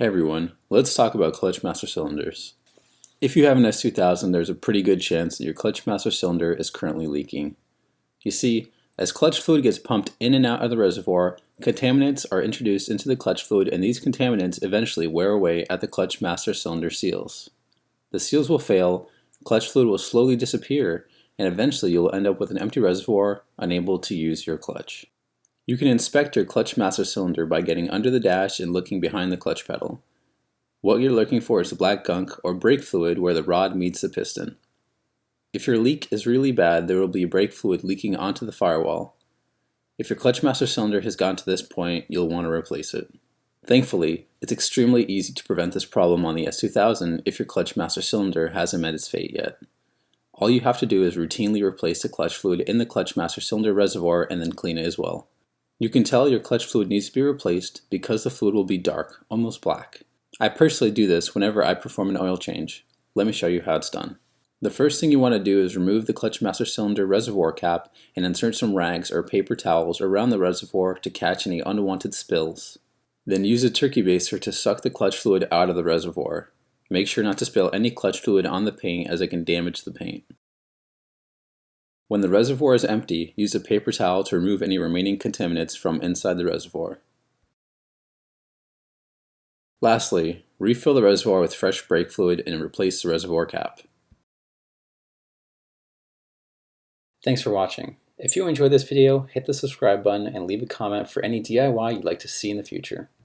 Hey everyone, let's talk about clutch master cylinders. If you have an S2000, there's a pretty good chance that your clutch master cylinder is currently leaking. You see, as clutch fluid gets pumped in and out of the reservoir, contaminants are introduced into the clutch fluid, and these contaminants eventually wear away at the clutch master cylinder seals. The seals will fail, clutch fluid will slowly disappear, and eventually you will end up with an empty reservoir, unable to use your clutch. You can inspect your clutch master cylinder by getting under the dash and looking behind the clutch pedal. What you're looking for is the black gunk or brake fluid where the rod meets the piston. If your leak is really bad, there will be brake fluid leaking onto the firewall. If your clutch master cylinder has gotten to this point, you'll want to replace it. Thankfully, it's extremely easy to prevent this problem on the S2000 if your clutch master cylinder hasn't met its fate yet. All you have to do is routinely replace the clutch fluid in the clutch master cylinder reservoir and then clean it as well. You can tell your clutch fluid needs to be replaced because the fluid will be dark, almost black. I personally do this whenever I perform an oil change. Let me show you how it's done. The first thing you want to do is remove the clutch master cylinder reservoir cap and insert some rags or paper towels around the reservoir to catch any unwanted spills. Then use a turkey baster to suck the clutch fluid out of the reservoir. Make sure not to spill any clutch fluid on the paint as it can damage the paint. When the reservoir is empty, use a paper towel to remove any remaining contaminants from inside the reservoir. Lastly, refill the reservoir with fresh brake fluid and replace the reservoir cap. Thanks for watching. If you enjoyed this video, hit the subscribe button and leave a comment for any DIY you'd like to see in the future.